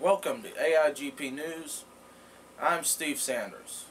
Welcome to AIGP News. I'm Steve Sanders.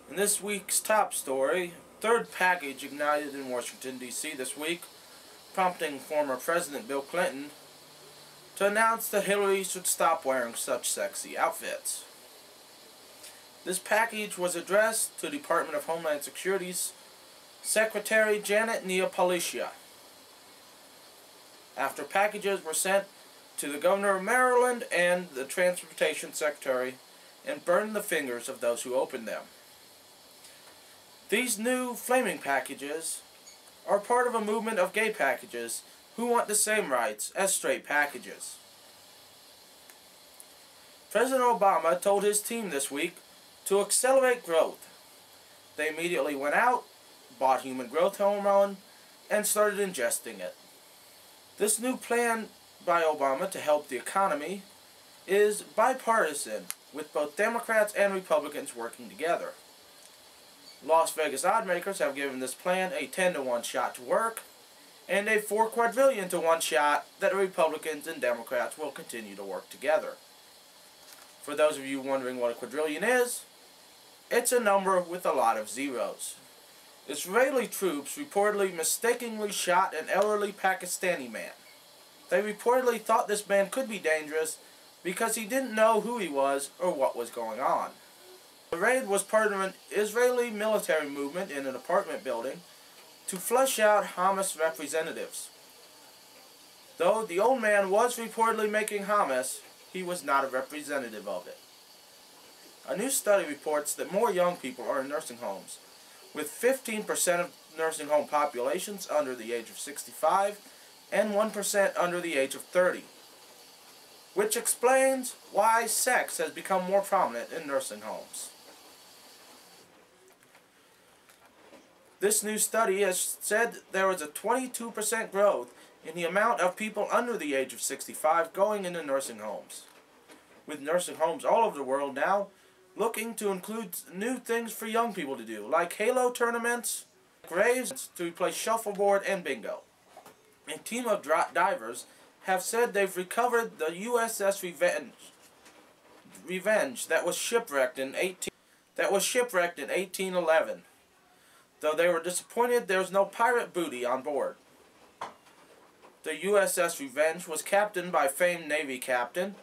In this week's top story, third package ignited in Washington, D.C. this week, prompting former President Bill Clinton to announce that Hillary should stop wearing such sexy outfits. This package was addressed to Department of Homeland Security's Secretary Janet Neopalicia, after packages were sent to the Governor of Maryland and the Transportation Secretary and burned the fingers of those who opened them. These new flaming packages are part of a movement of gay packages who want the same rights as straight packages. President Obama told his team this week to accelerate growth. They immediately went out, bought human growth hormone, and started ingesting it. This new plan by Obama to help the economy is bipartisan, with both Democrats and Republicans working together. Las Vegas oddmakers have given this plan a 10-to-1 shot to work, and a 4 quadrillion to 1 shot that the Republicans and Democrats will continue to work together. For those of you wondering what a quadrillion is, it's a number with a lot of zeros. Israeli troops reportedly mistakenly shot an elderly Pakistani man. They reportedly thought this man could be dangerous because he didn't know who he was or what was going on. The raid was part of an Israeli military movement in an apartment building to flush out Hamas representatives. Though the old man was reportedly making Hamas, he was not a representative of it. A new study reports that more young people are in nursing homes, with 15% of nursing home populations under the age of 65 and 1% under the age of 30, which explains why sex has become more prominent in nursing homes. This new study has said there was a 22% growth in the amount of people under the age of 65 going into nursing homes, with nursing homes all over the world now looking to include new things for young people to do, like Halo tournaments, raves to replace shuffleboard and bingo. A team of divers have said they've recovered the USS Revenge that was shipwrecked in 1811. Though they were disappointed there was no pirate booty on board. The USS Revenge was captained by famed Navy Captain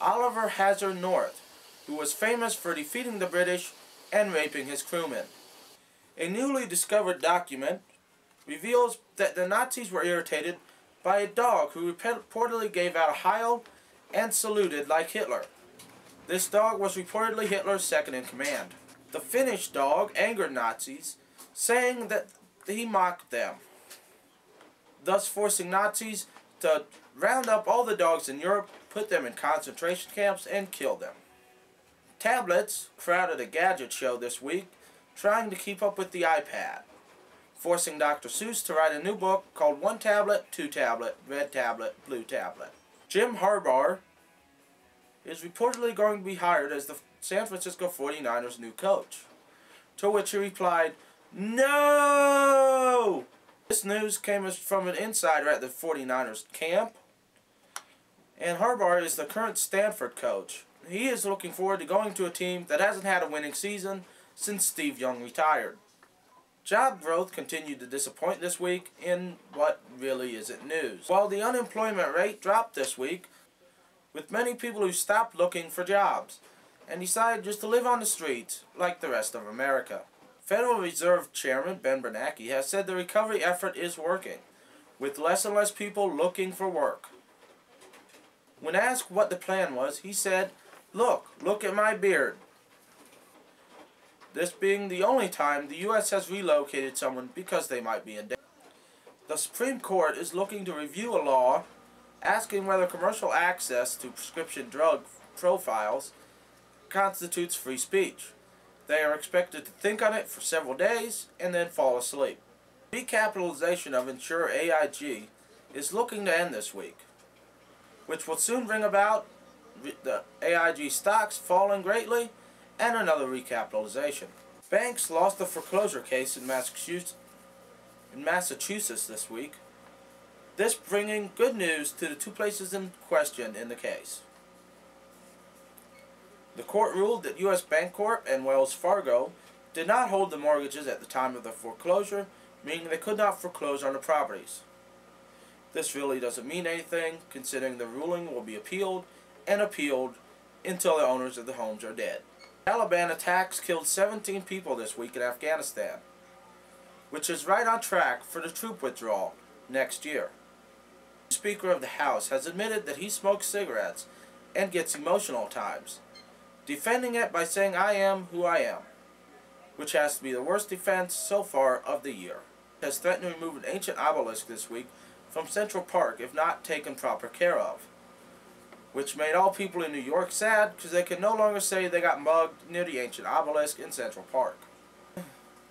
Oliver Hazard North, who was famous for defeating the British and raping his crewmen. A newly discovered document reveals that the Nazis were irritated by a dog who reportedly gave out a howl and saluted like Hitler. This dog was reportedly Hitler's second in command. The Finnish dog angered Nazis, saying that he mocked them, thus forcing Nazis to round up all the dogs in Europe, put them in concentration camps, and kill them. Tablets crowded a gadget show this week, trying to keep up with the iPad, forcing Dr. Seuss to write a new book called One Tablet, Two Tablet, Red Tablet, Blue Tablet. Jim Harbaugh is reportedly going to be hired as the San Francisco 49ers' new coach, to which he replied, "No!" This news came from an insider at the 49ers camp, and Harbaugh is the current Stanford coach. He is looking forward to going to a team that hasn't had a winning season since Steve Young retired. Job growth continued to disappoint this week in what really isn't news. While the unemployment rate dropped this week, with many people who stopped looking for jobs and decided just to live on the streets like the rest of America. Federal Reserve Chairman Ben Bernanke has said the recovery effort is working, with less and less people looking for work. When asked what the plan was, he said, Look at my beard." This being the only time the U.S. has relocated someone because they might be in danger. The Supreme Court is looking to review a law asking whether commercial access to prescription drug profiles constitutes free speech. They are expected to think on it for several days and then fall asleep. Recapitalization of insurer AIG is looking to end this week, which will soon bring about the AIG stocks falling greatly and another recapitalization. Banks lost a foreclosure case in Massachusetts this week, this bringing good news to the two places in question in the case. The court ruled that U.S. Bancorp and Wells Fargo did not hold the mortgages at the time of the foreclosure, meaning they could not foreclose on the properties. This really doesn't mean anything, considering the ruling will be appealed and appealed until the owners of the homes are dead. Taliban attacks killed 17 people this week in Afghanistan, which is right on track for the troop withdrawal next year. The Speaker of the House has admitted that he smokes cigarettes and gets emotional at times, defending it by saying, "I am who I am," which has to be the worst defense so far of the year. He has threatened to remove an ancient obelisk this week from Central Park if not taken proper care of, which made all people in New York sad because they can no longer say they got mugged near the ancient obelisk in Central Park.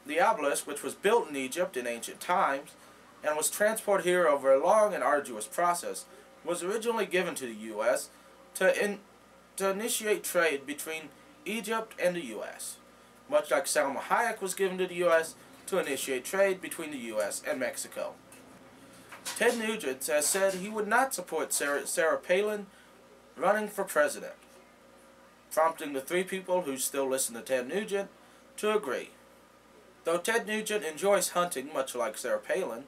The obelisk, which was built in Egypt in ancient times and was transported here over a long and arduous process, was originally given to the U.S. to initiate trade between Egypt and the U.S., much like Salma Hayek was given to the U.S. to initiate trade between the U.S. and Mexico. Ted Nugent has said he would not support Sarah Palin running for president, prompting the three people who still listen to Ted Nugent to agree. Though Ted Nugent enjoys hunting much like Sarah Palin,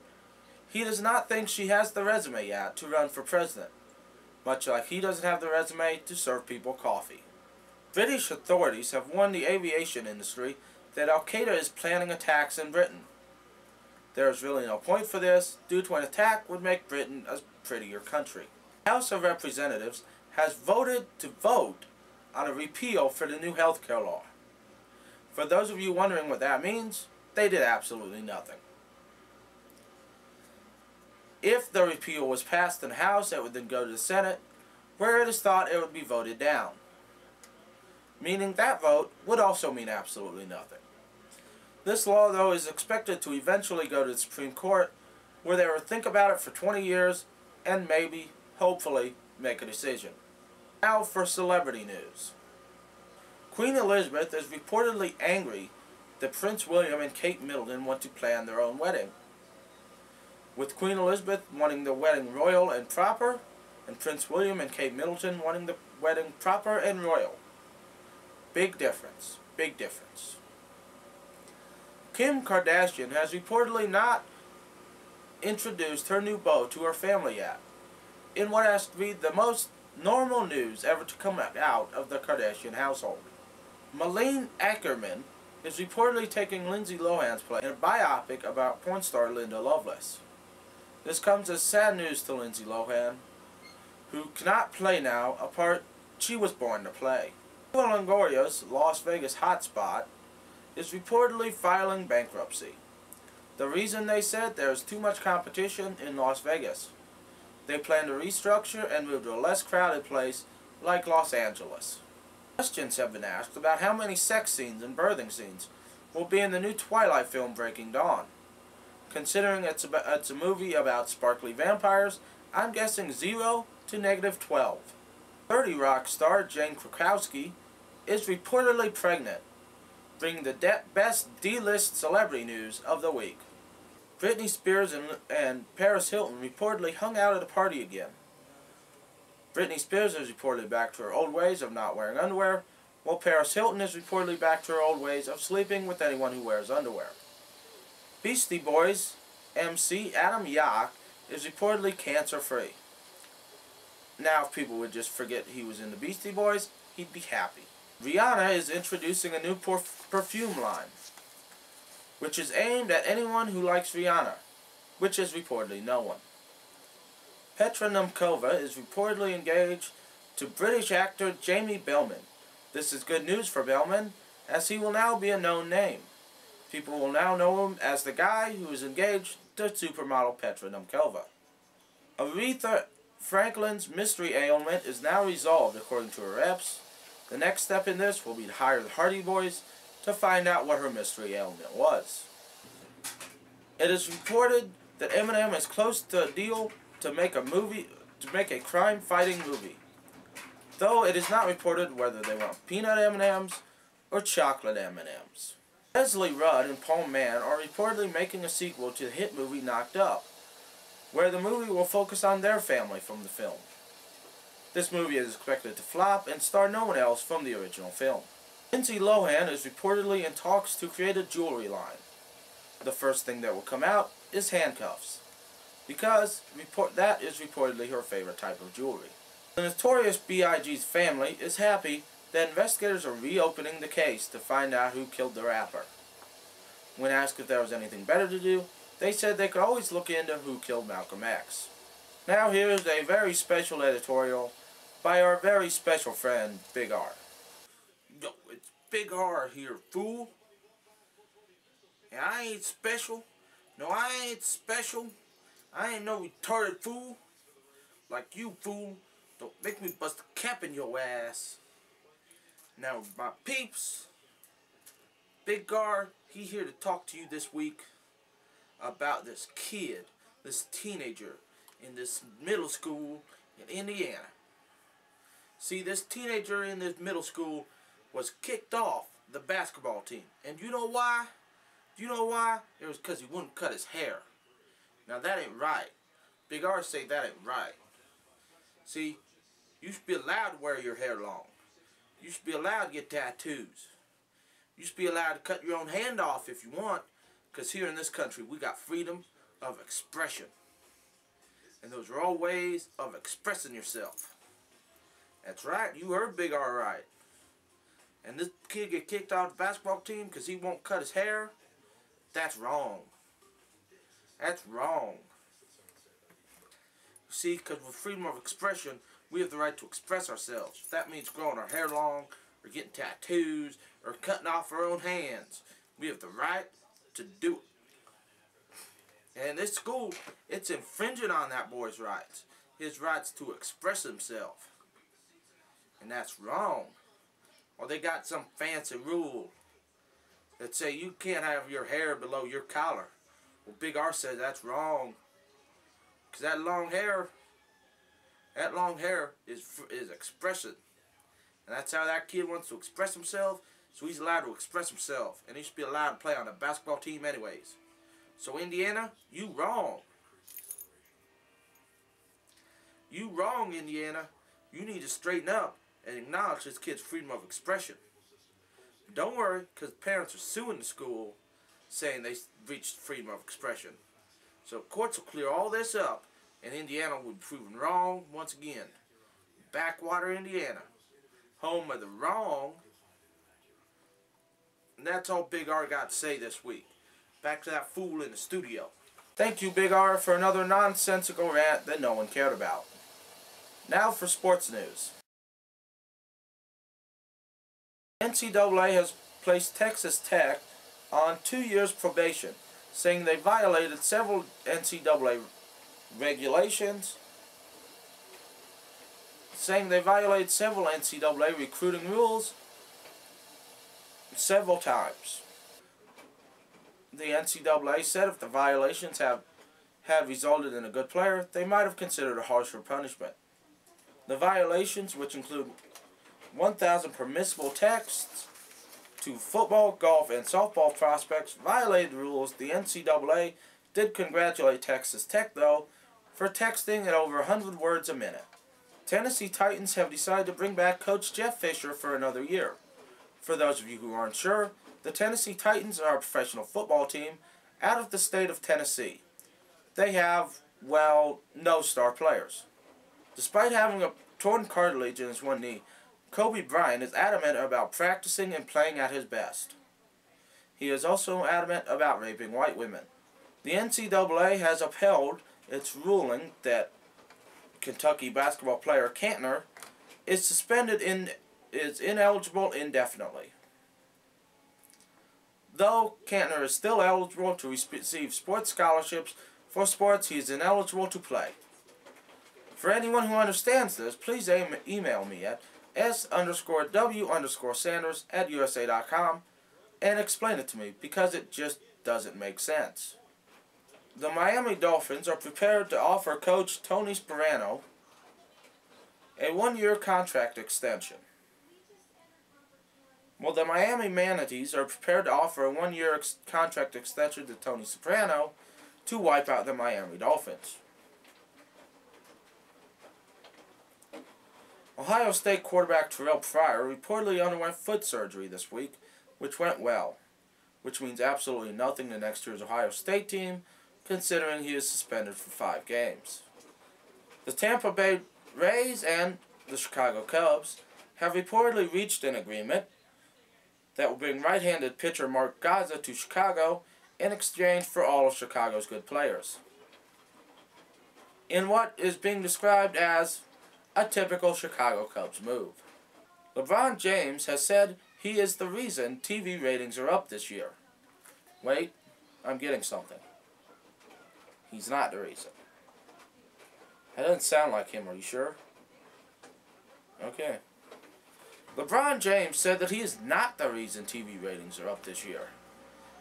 he does not think she has the resume yet to run for president, much like he doesn't have the resume to serve people coffee. British authorities have warned the aviation industry that Al-Qaeda is planning attacks in Britain. There is really no point for this, due to an attack would make Britain a prettier country. The House of Representatives has voted to vote on a repeal for the new health care law. For those of you wondering what that means, they did absolutely nothing. If the repeal was passed in the House, it would then go to the Senate, where it is thought it would be voted down, meaning that vote would also mean absolutely nothing. This law, though, is expected to eventually go to the Supreme Court, where they will think about it for 20 years and maybe, hopefully, make a decision. Now for celebrity news. Queen Elizabeth is reportedly angry that Prince William and Kate Middleton want to plan their own wedding, with Queen Elizabeth wanting the wedding royal and proper, and Prince William and Kate Middleton wanting the wedding proper and royal. Big difference. Big difference. Kim Kardashian has reportedly not introduced her new beau to her family yet, in what has to be the most normal news ever to come out of the Kardashian household. Malene Ackerman is reportedly taking Lindsay Lohan's place in a biopic about porn star Linda Lovelace. This comes as sad news to Lindsay Lohan, who cannot play now a part she was born to play. Longoria's Las Vegas hotspot is reportedly filing bankruptcy. The reason, they said, there is too much competition in Las Vegas. They plan to restructure and move to a less crowded place like Los Angeles. Questions have been asked about how many sex scenes and birthing scenes will be in the new Twilight film Breaking Dawn. Considering it's a movie about sparkly vampires, I'm guessing 0 to -12. 30 Rock star Jane Krakowski is reportedly pregnant, bringing the best D-list celebrity news of the week. Britney Spears and Paris Hilton reportedly hung out at a party again. Britney Spears is reportedly back to her old ways of not wearing underwear, while Paris Hilton is reportedly back to her old ways of sleeping with anyone who wears underwear. Beastie Boys MC Adam Yauch is reportedly cancer-free. Now, if people would just forget he was in the Beastie Boys, he'd be happy. Rihanna is introducing a new perfume line, which is aimed at anyone who likes Rihanna, which is reportedly no one. Petra Numkova is reportedly engaged to British actor Jamie Bellman. This is good news for Bellman, as he will now be a known name. People will now know him as the guy who is engaged to supermodel Petra Numkova. Aretha Franklin's mystery ailment is now resolved, according to her reps. The next step in this will be to hire the Hardy Boys to find out what her mystery ailment was. It is reported that Eminem is close to a deal to make a crime-fighting movie, though it is not reported whether they want peanut M&Ms or chocolate M&Ms. Leslie Rudd and Paul Mann are reportedly making a sequel to the hit movie Knocked Up, where the movie will focus on their family from the film. This movie is expected to flop and star no one else from the original film. Lindsay Lohan is reportedly in talks to create a jewelry line. The first thing that will come out is handcuffs, because that is reportedly her favorite type of jewelry. The notorious B.I.G.'s family is happy that investigators are reopening the case to find out who killed the rapper. When asked if there was anything better to do, they said they could always look into who killed Malcolm X. Now here's a very special editorial by our very special friend, Big R. Yo, it's Big R here, fool. And I ain't special. No, I ain't special. I ain't no retarded fool. Like you, fool. Don't make me bust a cap in your ass. Now, my peeps, Big R, he here to talk to you this week about this kid, this teenager in this middle school in Indiana. See, this teenager in this middle school was kicked off the basketball team. And you know why? You know why? It was because he wouldn't cut his hair. Now that ain't right. Big R say that ain't right. See, you should be allowed to wear your hair long. You should be allowed to get tattoos. You should be allowed to cut your own hand off if you want. Because here in this country, we got freedom of expression. And those are all ways of expressing yourself. That's right, you heard Big R right. And this kid get kicked off the basketball team because he won't cut his hair? That's wrong. That's wrong. You see, because with freedom of expression, we have the right to express ourselves. If that means growing our hair long, or getting tattoos, or cutting off our own hands, we have the right to do it. And this school, it's infringing on that boy's rights. His rights to express himself. And that's wrong. Or they got some fancy rule that say you can't have your hair below your collar. Well, Big R says that's wrong. Because that long hair is expression. And that's how that kid wants to express himself. So he's allowed to express himself. And he should be allowed to play on a basketball team anyways. So Indiana, you wrong. You wrong, Indiana. You need to straighten up and acknowledge this kid's freedom of expression. Don't worry, because parents are suing the school saying they reached freedom of expression. So courts will clear all this up, and Indiana will be proven wrong once again. Backwater, Indiana. Home of the wrong. And that's all Big R got to say this week. Back to that fool in the studio. Thank you, Big R, for another nonsensical rant that no one cared about. Now for sports news. NCAA has placed Texas Tech on 2 years probation, saying they violated several NCAA regulations, recruiting rules several times. The NCAA said if the violations had resulted in a good player, they might have considered a harsher punishment. The violations, which include 1,000 permissible texts to football, golf, and softball prospects, violated the rules. The NCAA did congratulate Texas Tech, though, for texting at over 100 words a minute. Tennessee Titans have decided to bring back Coach Jeff Fisher for another year. For those of you who aren't sure, the Tennessee Titans are a professional football team out of the state of Tennessee. They have, well, no star players. Despite having a torn cartilage in his one knee, Kobe Bryant is adamant about practicing and playing at his best. He is also adamant about raping white women. The NCAA has upheld its ruling that Kentucky basketball player Cantner is ineligible indefinitely. Though Cantner is still eligible to receive sports scholarships for sports he is ineligible to play. For anyone who understands this, please email me at s_w_sanders@usa.com and explain it to me, because it just doesn't make sense. The Miami Dolphins are prepared to offer coach Tony Sparano a one-year contract extension. Well, the Miami Manatees are prepared to offer a one-year contract extension to Tony Soprano to wipe out the Miami Dolphins. Ohio State quarterback Terrell Pryor reportedly underwent foot surgery this week, which went well, which means absolutely nothing to next year's Ohio State team, considering he is suspended for 5 games. The Tampa Bay Rays and the Chicago Cubs have reportedly reached an agreement that will bring right-handed pitcher Mark Gaza to Chicago in exchange for all of Chicago's good players, in what is being described as a typical Chicago Cubs move. LeBron James has said he is the reason TV ratings are up this year. Wait, I'm getting something. He's not the reason. That doesn't sound like him, are you sure? Okay. LeBron James said that he is not the reason TV ratings are up this year.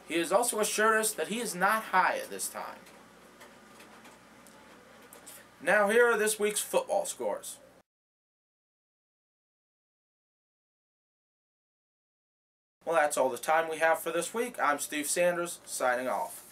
He has also assured us that he is not high at this time. Now here are this week's football scores. Well, that's all the time we have for this week. I'm Steve Sanders, signing off.